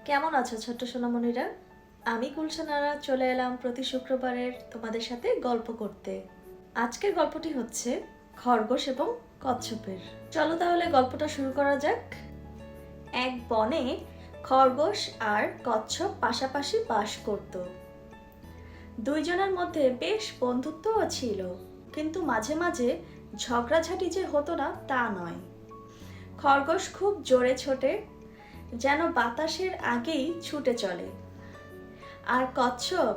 কেমন আছো ছোট্ট সোনামণিরা? আমি গুলশানারা চলে এলাম প্রতি শুক্রবারের তোমাদের সাথে গল্প করতে। আজকের গল্পটি হচ্ছে খরগোশ এবং কচ্ছপের। চলো তাহলে গল্পটা শুরু করা যাক। এক বনে খরগোশ আর কচ্ছপ পাশাপাশি বাস করত। দুইজনের মধ্যে বেশ বন্ধুত্বও ছিল, কিন্তু মাঝে মাঝে ঝগড়াঝাটি যে হতো না তা নয়। খরগোশ খুব জোরে ছোটে, যেন বাতাসের আগেই ছুটে চলে, আর কচ্ছপ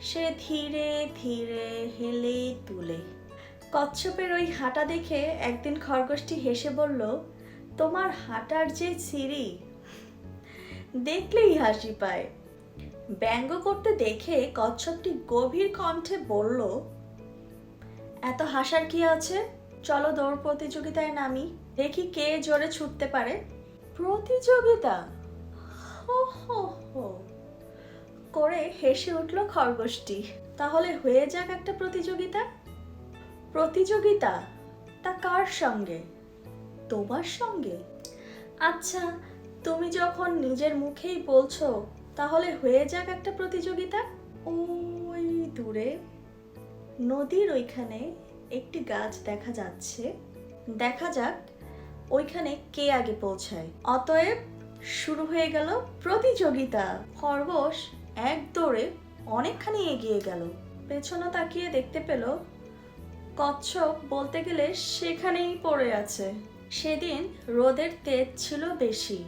সে ধীরে ধীরে হেলে তুলে। কচ্ছপের ওই হাঁটা দেখে একদিন খরগোশটি হেসে বলল, তোমার হাঁটার যে সিঁড়ি, দেখলেই হাসি পায়। ব্যঙ্গ করতে দেখে কচ্ছপটি গভীর কণ্ঠে বলল, এত হাসার কি আছে, চলো দৌড় প্রতিযোগিতায় নামি, দেখি কে জোরে ছুটতে পারে। প্রতিযোগিতা? হো হো হো করে হেসে উঠল খরগোশটি। তাহলে হয়ে যাক একটা প্রতিযোগিতা। প্রতিযোগিতা? তা কার সঙ্গে? তোমার সঙ্গে? আচ্ছা, তুমি যখন নিজের মুখেই বলছো, তাহলে হয়ে যাক একটা প্রতিযোগিতা। ওই দূরে নদীর ওইখানে একটি গাছ দেখা যাচ্ছে, দেখা যাক ওইখানে কে আগে পৌঁছায়। অতএব শুরু হয়ে গেল প্রতিযোগিতা। খরগোশ এক দৌড়ে অনেকখানি এগিয়ে গেল। পেছনে তাকিয়ে দেখতে পেল কচ্ছপ বলতে গেলে সেখানেই পড়ে আছে। সেদিন রোদের তেজ ছিল বেশি।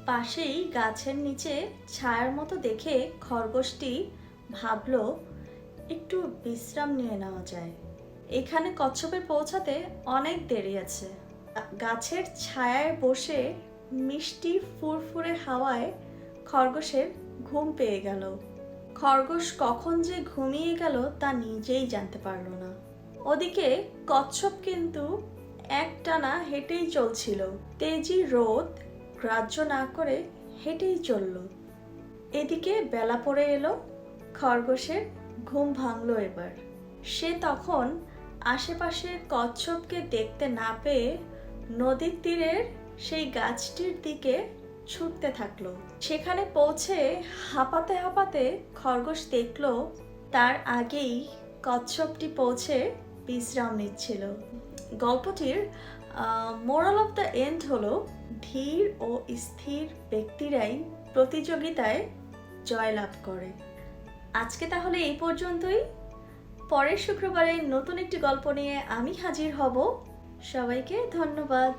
পাশেই গাছের নিচে ছায়ার মতো দেখে খরগোশটি ভাবল একটু বিশ্রাম নিয়ে নেওয়া যায়। এখানে কচ্ছপের পৌঁছাতে অনেক দেরি আছে। গাছের ছায়ায় বসে মিষ্টি ফুরফুরে হাওয়ায় খরগোশের ঘুম পেয়ে গেল। খরগোশ কখন যে ঘুমিয়ে গেল তা নিজেই জানতে পারল না। ওদিকে কচ্ছপ কিন্তু একটানা হেঁটেই চলছিল। তেজি রোদ গ্রাহ্য না করে হেঁটেই চলল। এদিকে বেলা পড়ে এলো। খরগোশের ঘুম ভাঙলো এবার। সে তখন আশেপাশের কচ্ছপকে দেখতে না পেয়ে নদীর তীরের সেই গাছটির দিকে ছুটতে থাকলো। সেখানে পৌঁছে হাঁপাতে হাঁপাতে খরগোশ দেখলো তার আগেই কচ্ছপটি পৌঁছে বিশ্রাম নিচ্ছিল। গল্পটির মোরাল অফ দ্য এন্ড হলো, ধীর ও স্থির ব্যক্তিরাই প্রতিযোগিতায় জয়লাভ করে। আজকে তাহলে এই পর্যন্তই। পরের শুক্রবারে নতুন একটি গল্প নিয়ে আমি হাজির হব। সবাইকে ধন্যবাদ।